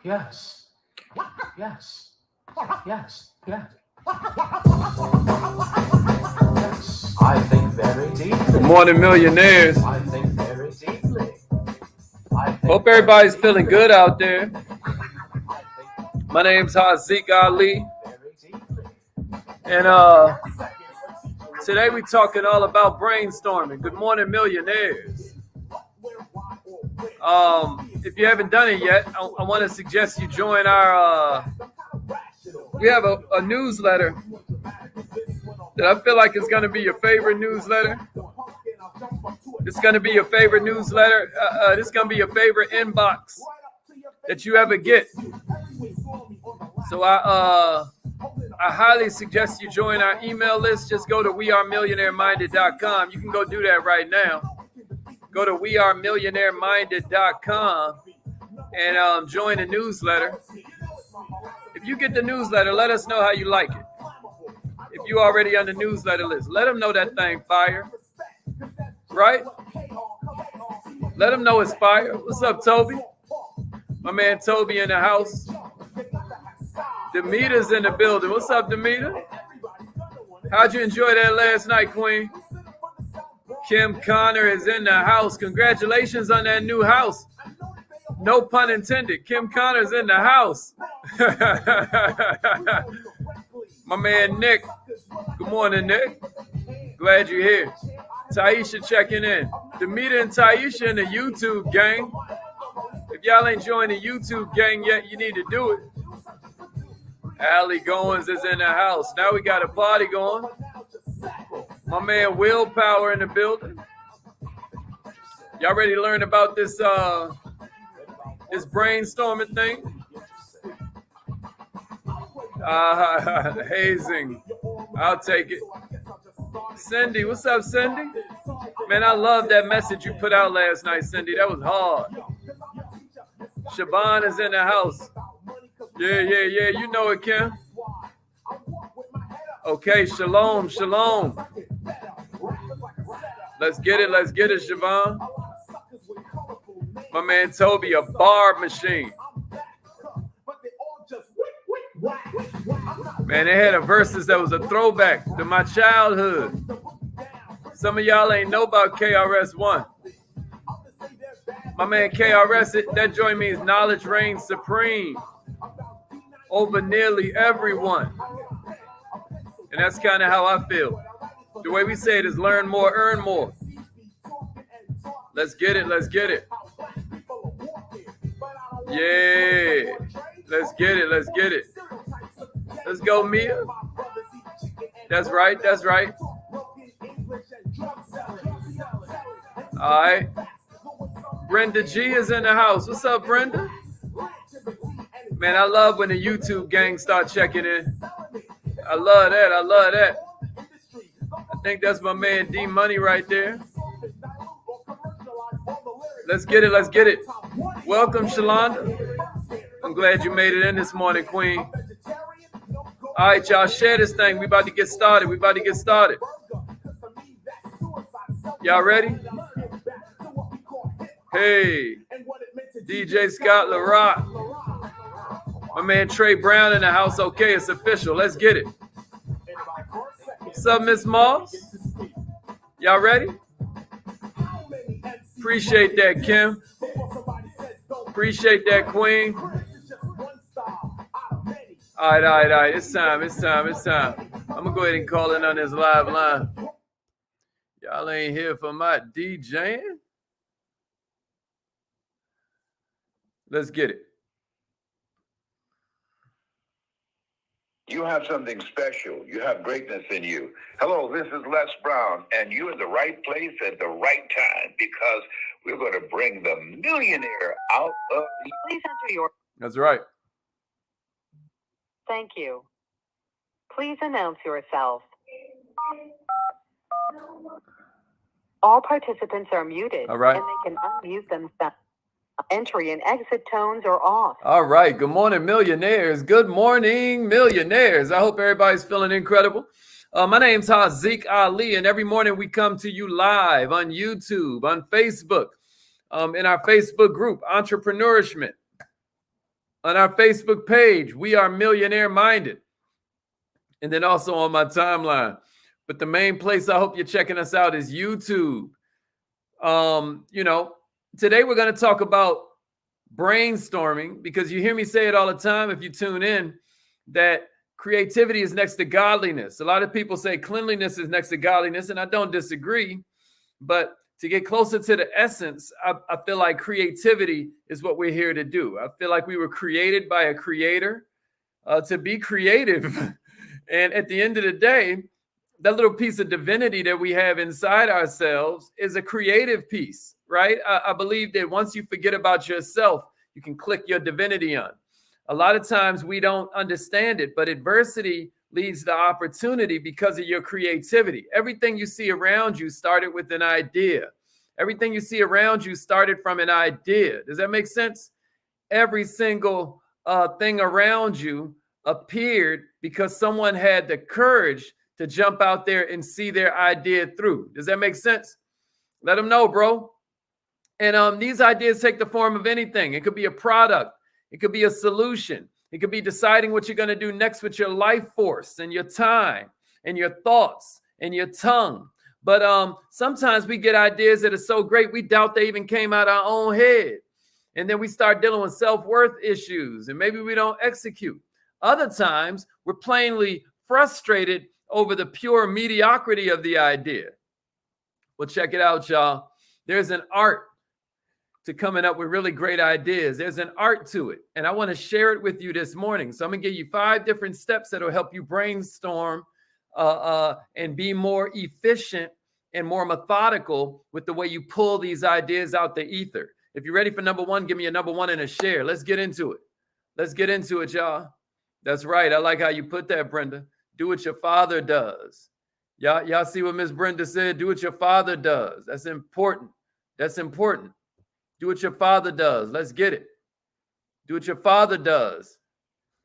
Yes. Yes. Yes. Yes. Yes. I think very deeply. Good morning, millionaires. I think very deeply. Hope everybody's feeling good out there. My name's Haziq Ali. And today we're talking all about brainstorming. Good morning, millionaires. If you haven't done it yet, I want to suggest you join our we have a newsletter that I feel like is going to be your favorite newsletter. It's going to be your favorite newsletter. This is going to be your favorite inbox that you ever get. So I highly suggest you join our email list. Just go to wearemillionaireminded.com. You can go do that right now. Go to wearemillionaireminded.com and join the newsletter. If you get the newsletter, let us know how you like it. If you already on the newsletter list, let them know that thing fire. Right? Let them know it's fire. What's up, Toby? My man Toby in the house. Demita's in the building. What's up, Demita? How'd you enjoy that last night, Queen? Kim Connor is in the house. Congratulations on that new house. No pun intended. Kim Connor's in the house. My man Nick. Good morning, Nick. Glad you're here. Taisha checking in. Demita and Taisha in the YouTube gang. If y'all ain't joined the YouTube gang yet, you need to do it. Allie Goins is in the house. Now we got a party going. My man Willpower in the building. Y'all ready to learn about this this brainstorming thing? Hazing. I'll take it. Cindy, what's up, Cindy? Man, I love that message you put out last night, Cindy. That was hard. Siobhan is in the house. Yeah. You know it, Kim. Okay, shalom. Let's get it, Siobhan. My man Toby, a bar machine. Man, they had a verses that was a throwback to my childhood. Some of y'all ain't know about KRS-One. My man KRS, that joint means knowledge reigns supreme over nearly everyone. And that's kind of how I feel. The way we say it is learn more, earn more. Let's get it. Yeah. Let's get it. Let's go, Mia. That's right. All right. Brenda G is in the house. What's up, Brenda? Man, I love when the YouTube gang start checking in. I love that. I think that's my man D Money right there. Let's get it. Welcome, Shalonda. I'm glad you made it in this morning, Queen. All right, y'all, share this thing. We about to get started. Y'all ready? Hey, DJ Scott LaRock. My man Trey Brown in the house. Okay, it's official. Let's get it. What's up, Miss Moss? Y'all ready? Appreciate that, Kim. Appreciate that, Queen. All right. It's time. I'm going to go ahead and call in on this live line. Y'all ain't here for my DJing? Let's get it. You have something special. You have greatness in you. Hello, this is Les Brown, and you're in the right place at the right time because we're going to bring the millionaire out of the... Please enter your... That's right. Thank you. Please announce yourself. All participants are muted. All right. And they can unmute themselves. Entry and exit tones are off. All right. Good morning, millionaires. Good morning, millionaires. I hope everybody's feeling incredible. My name's Haziq Ali, and every morning we come to you live on YouTube, on Facebook, in our Facebook group, Entrepreneurishment. on our Facebook page, We Are Millionaire Minded, and then also on my timeline. But the main place I hope you're checking us out is YouTube. Today we're going to talk about brainstorming, because you hear me say it all the time if you tune in, that creativity is next to godliness. A lot of people say cleanliness is next to godliness, and I don't disagree. But to get closer to the essence, I feel like creativity is what we're here to do. I feel like we were created by a creator to be creative. And at the end of the day, that little piece of divinity that we have inside ourselves is a creative piece, right? I believe that once you forget about yourself, you can click your divinity on. A lot of times we don't understand it, but adversity leads to opportunity because of your creativity. Everything you see around you started with an idea. Everything you see around you started from an idea. Does that make sense? Every single thing around you appeared because someone had the courage to jump out there and see their idea through. Does that make sense? Let them know, bro. And these ideas take the form of anything. It could be a product. It could be a solution. It could be deciding what you're going to do next with your life force and your time and your thoughts and your tongue. But sometimes we get ideas that are so great, we doubt they even came out our own head. And then we start dealing with self-worth issues, and maybe we don't execute. Other times, we're plainly frustrated over the pure mediocrity of the idea. Well, check it out, y'all. There's an art to coming up with really great ideas. There's an art to it, and I want to share it with you this morning. So I'm going to give you 5 different steps that will help you brainstorm and be more efficient and more methodical with the way you pull these ideas out the ether. If you're ready for number 1, give me a number 1 and a share. Let's get into it. Let's get into it, y'all. That's right. I like how you put that, Brenda. Do what your father does. Y'all see what Miss Brenda said? Do what your father does. That's important. That's important. Do what your father does. Let's get it. Do what your father does.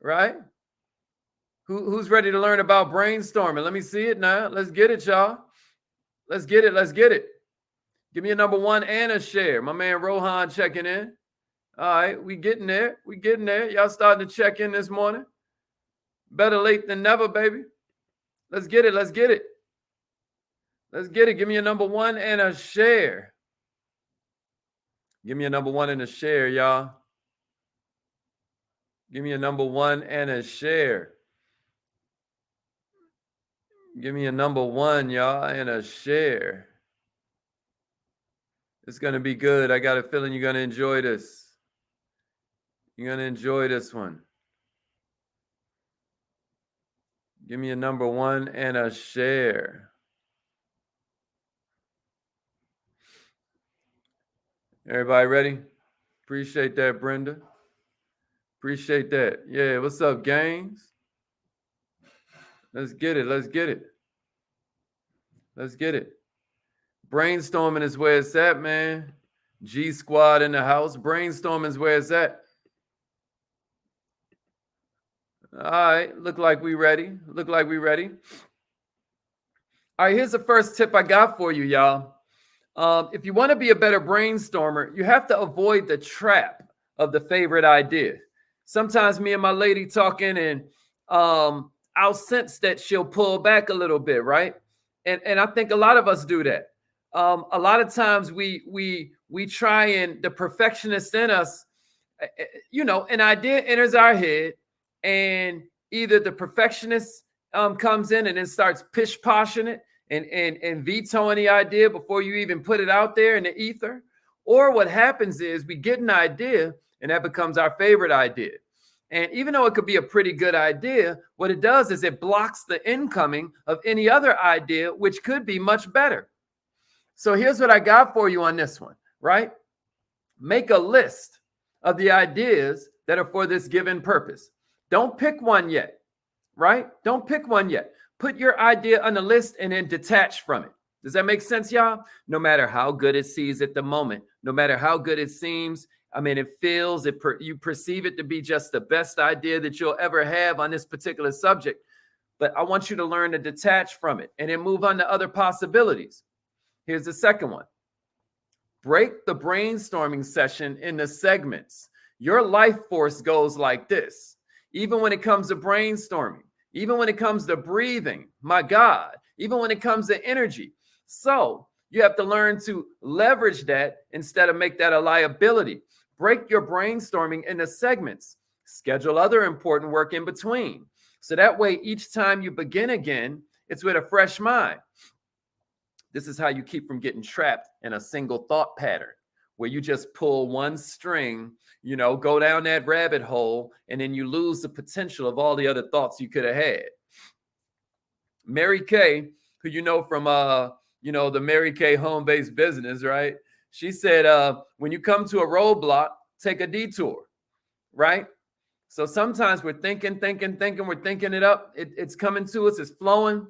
Right? Who's ready to learn about brainstorming? Let me see it now. Let's get it, y'all. Let's get it. Let's get it. Give me a number 1 and a share. My man Rohan checking in. All right, we getting there. We getting there. Y'all starting to check in this morning. Better late than never, baby. Let's get it. Let's get it. Let's get it. Give me a number 1 and a share. Give me a number 1 and a share, y'all. Give me a number 1 and a share. Give me a number 1, y'all, and a share. It's going to be good. I got a feeling you're going to enjoy this. You're going to enjoy this one. Give me a number 1 and a share. Everybody ready? Appreciate that, Brenda. Appreciate that. Yeah, what's up, gangs? Let's get it. Let's get it. Let's get it. Brainstorming is where it's at, man. G Squad in the house. Brainstorming is where it's at. All right. Look like we ready. Look like we ready. All right. Here's the first tip I got for you, y'all. If you want to be a better brainstormer, you have to avoid the trap of the favorite idea. Sometimes me and my lady talking, and I'll sense that she'll pull back a little bit, right? And I think a lot of us do that. A lot of times we try, and the perfectionist in us, an idea enters our head, and either the perfectionist comes in and then starts pish-poshing it and vetoing the idea before you even put it out there in the ether. Or what happens is we get an idea and that becomes our favorite idea. And even though it could be a pretty good idea, what it does is it blocks the incoming of any other idea, which could be much better. So here's what I got for you on this one, right? Make a list of the ideas that are for this given purpose. Don't pick one yet, right? Don't pick one yet. Put your idea on the list and then detach from it. Does that make sense, y'all? No matter how good it seems at the moment, no matter how good it seems, it feels, you perceive it to be just the best idea that you'll ever have on this particular subject. But I want you to learn to detach from it and then move on to other possibilities. Here's the second one. Break the brainstorming session into segments. Your life force goes like this. Even when it comes to brainstorming, even when it comes to breathing, my God, even when it comes to energy. So you have to learn to leverage that instead of make that a liability. Break your brainstorming into segments. Schedule other important work in between. So that way, each time you begin again, it's with a fresh mind. This is how you keep from getting trapped in a single thought pattern where you just pull one string, go down that rabbit hole, and then you lose the potential of all the other thoughts you could have had. Mary Kay, who you know from the Mary Kay home-based business, right? She said, when you come to a roadblock, take a detour, right? So sometimes we're thinking, we're thinking it up. It's coming to us, it's flowing.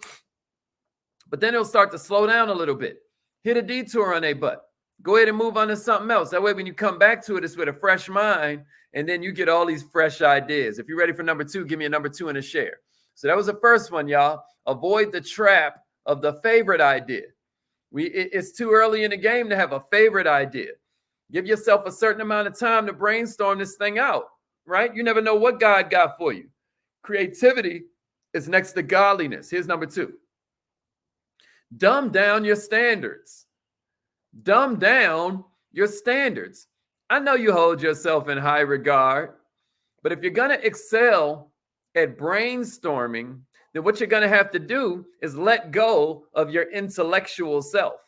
But then it'll start to slow down a little bit. Hit a detour on a butt. Go ahead and move on to something else. That way, when you come back to it, it's with a fresh mind, and then you get all these fresh ideas. If you're ready for number 2, give me a number 2 and a share. So that was the first one, y'all. Avoid the trap of the favorite idea. It's too early in the game to have a favorite idea. Give yourself a certain amount of time to brainstorm this thing out, right? You never know what God got for you. Creativity is next to godliness. Here's number 2. Dumb down your standards. Dumb down your standards. I know you hold yourself in high regard, but if you're going to excel at brainstorming, then what you're going to have to do is let go of your intellectual self.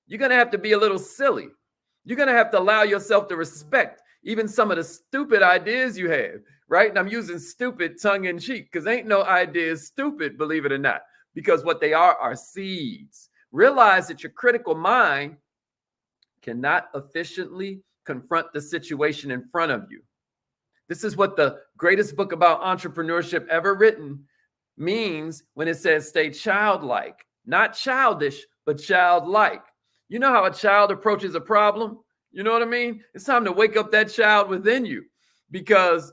You're going to have to be a little silly. You're going to have to allow yourself to respect even some of the stupid ideas you have, right? And I'm using stupid tongue in cheek because ain't no ideas stupid, believe it or not, because what they are seeds. Realize that your critical mind cannot efficiently confront the situation in front of you. This is what the greatest book about entrepreneurship ever written means when it says stay childlike, not childish, but childlike. You know how a child approaches a problem? You know what I mean? It's time to wake up that child within you, because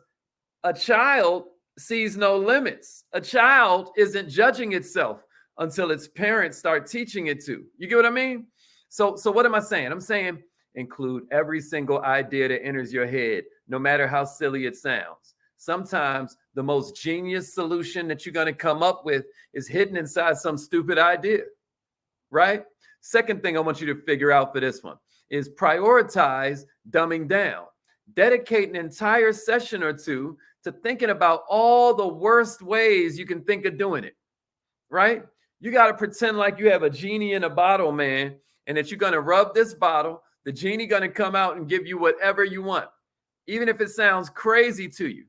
a child sees no limits. A child isn't judging itself until its parents start teaching it to. You get what I mean? So what am I saying? I'm saying include every single idea that enters your head, no matter how silly it sounds. Sometimes the most genius solution that you're going to come up with is hidden inside some stupid idea, right? Second thing I want you to figure out for this one is prioritize dumbing down. Dedicate an entire session or two to thinking about all the worst ways you can think of doing it, right? You got to pretend like you have a genie in a bottle, man, and that you're going to rub this bottle. The genie going to come out and give you whatever you want, even if it sounds crazy to you.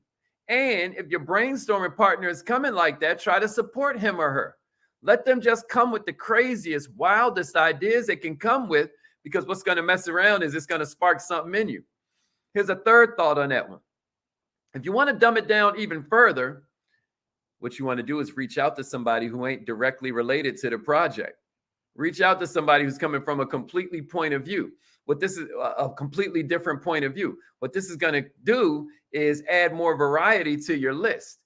And if your brainstorming partner is coming like that, try to support him or her. Let them just come with the craziest, wildest ideas they can come with, because what's going to mess around is it's going to spark something in you. Here's a third thought on that one. If you want to dumb it down even further, what you want to do is reach out to somebody who ain't directly related to the project. Reach out to somebody who's coming from a completely point of view. What this is a completely different point of view. What this is going to do is add more variety to your list.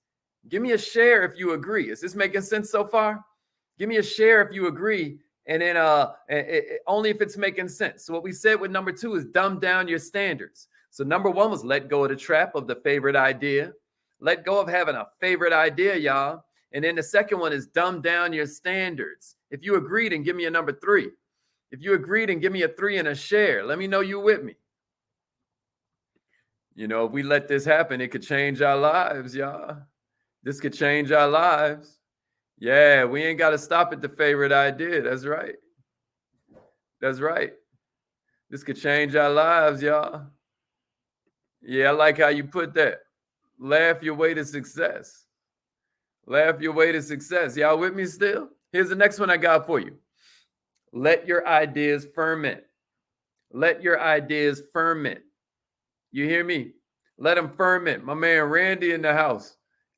Give me a share if you agree. Is this making sense so far? Give me a share if you agree, and then only if it's making sense. So what we said with number 2 is dumb down your standards. So number 1 was let go of the trap of the favorite idea. Let go of having a favorite idea, y'all. And then the second one is dumb down your standards. If you agreed, and give me a number 3. If you agreed, and give me a 3 and a share. Let me know you with me. You know, if we let this happen, it could change our lives, y'all. This could change our lives. Yeah, we ain't got to stop at the favorite idea. That's right. That's right. This could change our lives, y'all. Yeah, I like how you put that. Laugh your way to success. Laugh your way to success. Y'all with me still? Here's the next one I got for you. Let your ideas ferment. Let your ideas ferment. You hear me? Let them ferment. My man Randy in the house.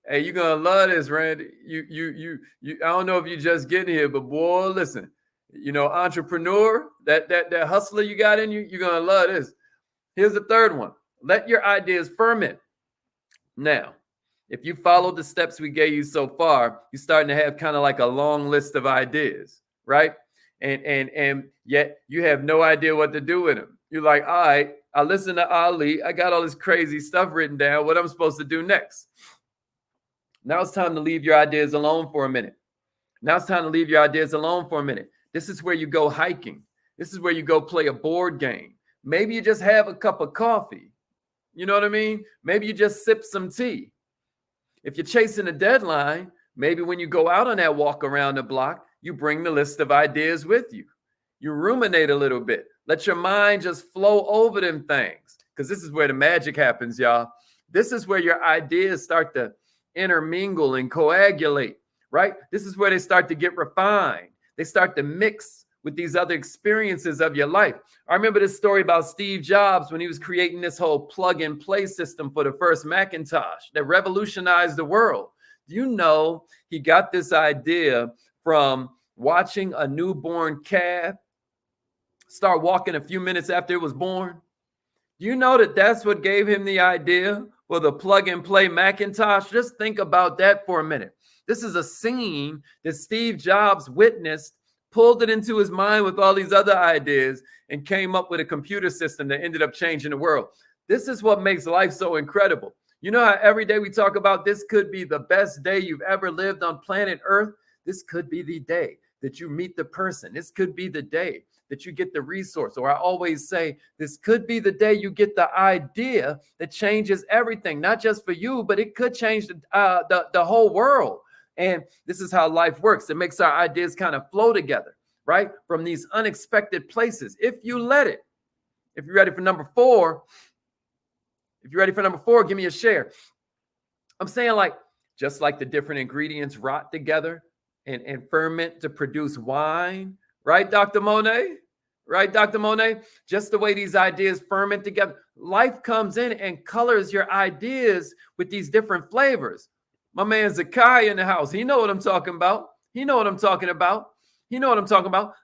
Hey, you're gonna love this, Randy. You. I don't know if you just getting here, but boy, listen. You know, entrepreneur, that hustler you got in you, you're gonna love this. Here's the third one. Let your ideas ferment. Now, if you follow the steps we gave you so far, you're starting to have kind of like a long list of ideas, right? And yet you have no idea what to do with them. You're like, all right, I listen to Ali. I got all this crazy stuff written down. What I'm supposed to do next? Now it's time to leave your ideas alone for a minute. Now it's time to leave your ideas alone for a minute. This is where you go hiking. This is where you go play a board game. Maybe you just have a cup of coffee. You know what I mean? Maybe you just sip some tea. If you're chasing a deadline, maybe when you go out on that walk around the block, you bring the list of ideas with you. You ruminate a little bit. Let your mind just flow over them things, because this is where the magic happens, y'all. This is where your ideas start to intermingle and coagulate, right? This is where they start to get refined. They start to mix with these other experiences of your life. I remember this story about Steve Jobs when he was creating this whole plug and play system for the first Macintosh that revolutionized the world. Do you know he got this idea from watching a newborn calf start walking a few minutes after it was born? Do you know that that's what gave him the idea for the plug and play Macintosh? Just think about that for a minute. This is a scene that Steve Jobs witnessed, pulled it into his mind with all these other ideas, and came up with a computer system that ended up changing the world. This is what makes life so incredible. You know how every day we talk about this could be the best day you've ever lived on planet Earth? This could be the day that you meet the person. This could be the day that you get the resource. Or I always say, this could be the day you get the idea that changes everything, not just for you, but it could change the whole world. And this is how life works. It makes our ideas kind of flow together, right? From these unexpected places, if you let it. If you're ready for number 4, give me a share. I'm saying, like, just like the different ingredients rot together and ferment to produce wine, right, Dr. Monet? Right, Dr. Monet? Just the way these ideas ferment together, life comes in and colors your ideas with these different flavors. My man Zakai in the house, he know what I'm talking about.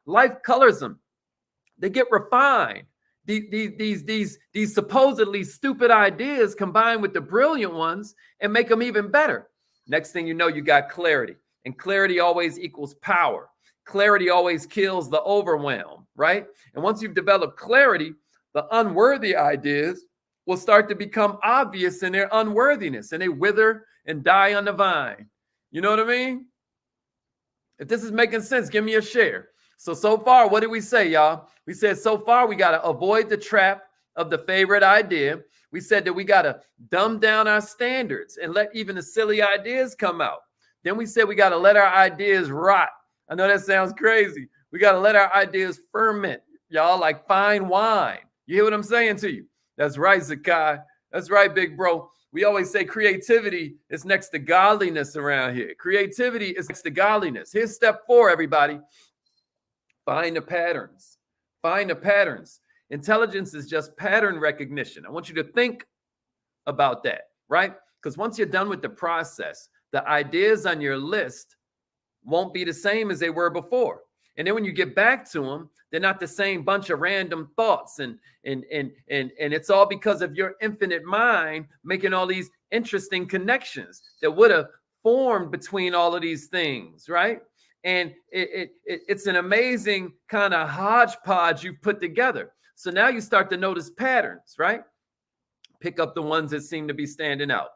Life colors them. They get refined. These supposedly stupid ideas combine with the brilliant ones and make them even better. Next thing you know, you got clarity. And clarity always equals power. Clarity always kills the overwhelm, right? And once you've developed clarity, the unworthy ideas will start to become obvious in their unworthiness, and they wither and die on the vine. You know what I mean? If this is making sense, give me a share. So far, what did we say, y'all? We said so far we got to avoid the trap of the favorite idea. We said that we got to dumb down our standards and let even the silly ideas come out. Then we said we got to let our ideas rot. I know that sounds crazy. We got to let our ideas ferment, y'all, like fine wine. You hear what I'm saying to you? That's right, Zakai. That's right, big bro. We always say creativity is next to godliness around here. Creativity is next to godliness. Here's step 4, everybody. Find the patterns. Find the patterns. Intelligence is just pattern recognition. I want you to think about that, right? Because once you're done with the process, the ideas on your list won't be the same as they were before. And then when you get back to them, they're not the same bunch of random thoughts. And it's all because of your infinite mind making all these interesting connections that would have formed between all of these things, right? And it's an amazing kind of hodgepodge you've put together. So now you start to notice patterns, right? Pick up the ones that seem to be standing out.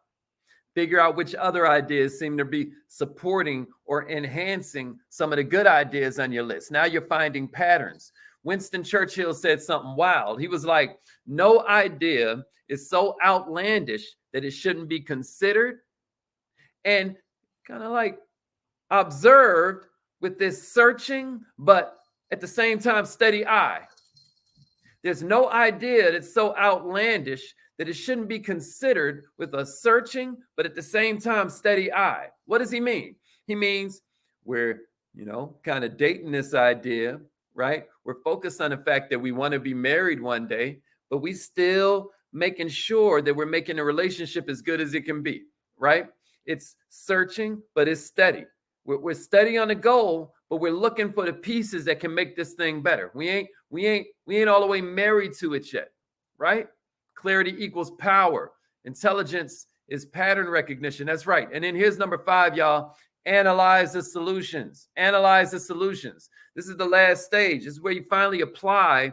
Figure out which other ideas seem to be supporting or enhancing some of the good ideas on your list. Now you're finding patterns. Winston Churchill said something wild. He was like, no idea is so outlandish that it shouldn't be considered and kind of like observed with this searching, but at the same time, steady eye. There's no idea that's so outlandish that it shouldn't be considered with a searching, but at the same time, steady eye. What does he mean? He means we're, kind of dating this idea, right? We're focused on the fact that we want to be married one day, but we still making sure that we're making the relationship as good as it can be, right? It's searching, but it's steady. We're steady on the goal, but we're looking for the pieces that can make this thing better. We ain't all the way married to it yet, right? Clarity equals power. Intelligence is pattern recognition. That's right. And then here's number 5, y'all. Analyze the solutions. Analyze the solutions. This is the last stage. This is where you finally apply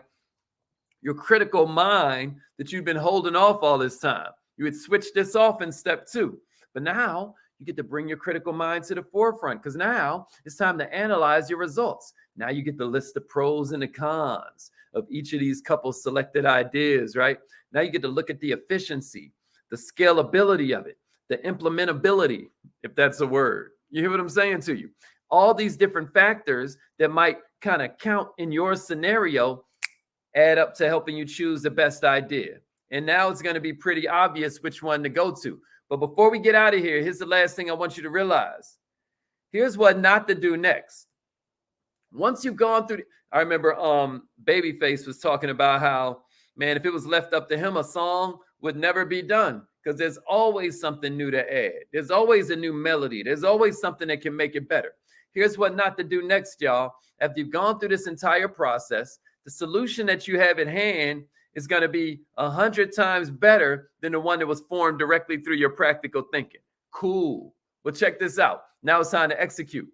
your critical mind that you've been holding off all this time. You had switched this off in step 2. But now you get to bring your critical mind to the forefront, because now it's time to analyze your results. Now you get to list the pros and the cons of each of these couple selected ideas, right? Now you get to look at the efficiency, the scalability of it, the implementability, if that's a word. You hear what I'm saying to you? All these different factors that might kind of count in your scenario add up to helping you choose the best idea. And now it's going to be pretty obvious which one to go to. But before we get out of here, here's the last thing I want you to realize. Here's what not to do next. Once you've gone through, I remember Babyface was talking about how, man, if it was left up to him, a song would never be done, because there's always something new to add. There's always a new melody. There's always something that can make it better. Here's what not to do next, y'all. After you've gone through this entire process, the solution that you have at hand is going to be 100 times better than the one that was formed directly through your practical thinking. Cool. Well, check this out. Now it's time to execute,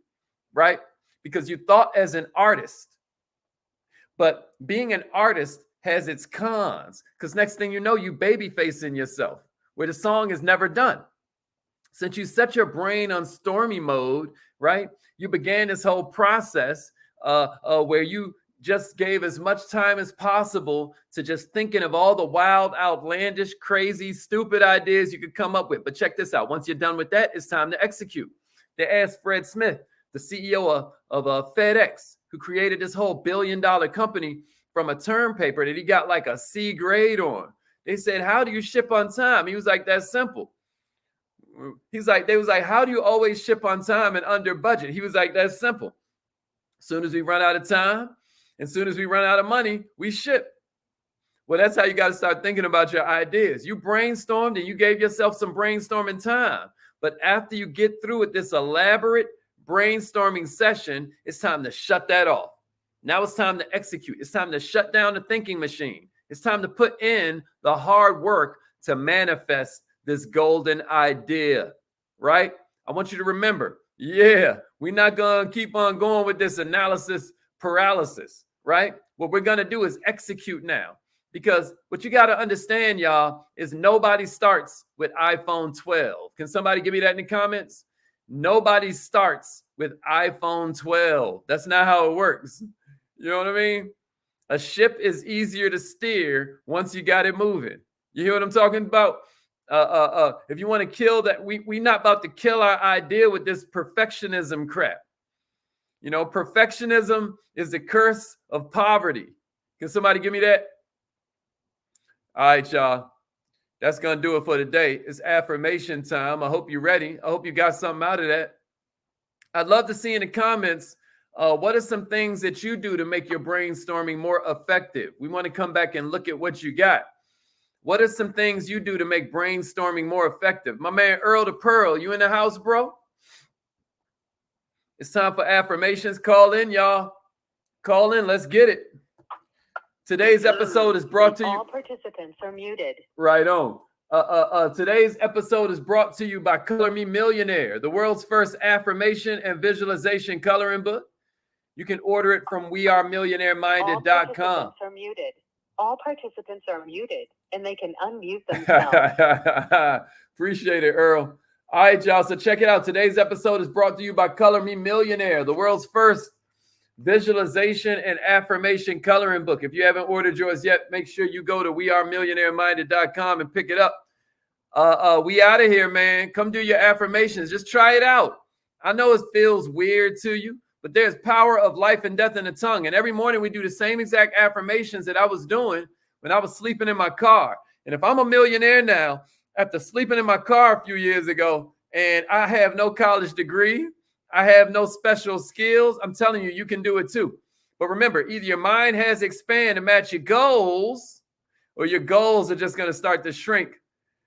right? Because you thought as an artist, but being an artist has its cons, because next thing you know, you baby-facing yourself where the song is never done. Since you set your brain on stormy mode, right? You began this whole process where you just gave as much time as possible to just thinking of all the wild, outlandish, crazy, stupid ideas you could come up with. But check this out. Once you're done with that, it's time to execute. They asked Fred Smith, the CEO of FedEx, who created this whole billion-dollar company from a term paper that he got like a C grade on. They said, how do you ship on time? He was like, that's simple. They was like, how do you always ship on time and under budget? He was like, that's simple. As soon as we run out of time, as soon as we run out of money, we ship. Well, that's how you got to start thinking about your ideas. You brainstormed and you gave yourself some brainstorming time. But after you get through with this elaborate brainstorming session, it's time to shut that off. Now it's time to execute. It's time to shut down the thinking machine. It's time to put in the hard work to manifest this golden idea, right? I want you to remember, we're not going to keep on going with this analysis paralysis, right? What we're going to do is execute now, because what you got to understand, y'all, is nobody starts with iPhone 12. Can somebody give me that in the comments? Nobody starts with iPhone 12. That's not how it works. You know what I mean? A ship is easier to steer once you got it moving. You hear what I'm talking about? If you want to kill that, we're not about to kill our idea with this perfectionism crap. You know, perfectionism is the curse of poverty. Can somebody give me that? All right, y'all. That's going to do it for today. It's affirmation time. I hope you're ready. I hope you got something out of that. I'd love to see in the comments, what are some things that you do to make your brainstorming more effective? We want to come back and look at what you got. What are some things you do to make brainstorming more effective? My man, Earl the Pearl, you in the house, bro? It's time for affirmations. Call in, y'all. Call in. Let's get it. Today's episode is brought to you. All participants are muted. Right on. Today's episode is brought to you by Color Me Millionaire, the world's first affirmation and visualization coloring book. You can order it from wearemillionaireminded.com. All participants are muted, and they can unmute themselves. Appreciate it, Earl. All right, y'all. So check it out. Today's episode is brought to you by Color Me Millionaire, the world's first visualization and affirmation coloring book. If you haven't ordered yours yet, make sure you go to wearemillionaireminded.com and pick it up. We out of here, man. Come do your affirmations. Just try it out. I know it feels weird to you, but there's power of life and death in the tongue. And every morning we do the same exact affirmations that I was doing when I was sleeping in my car. And if I'm a millionaire now, after sleeping in my car a few years ago, and I have no college degree, I have no special skills, I'm telling you, you can do it too. But remember, either your mind has to expand to match your goals, or your goals are just going to start to shrink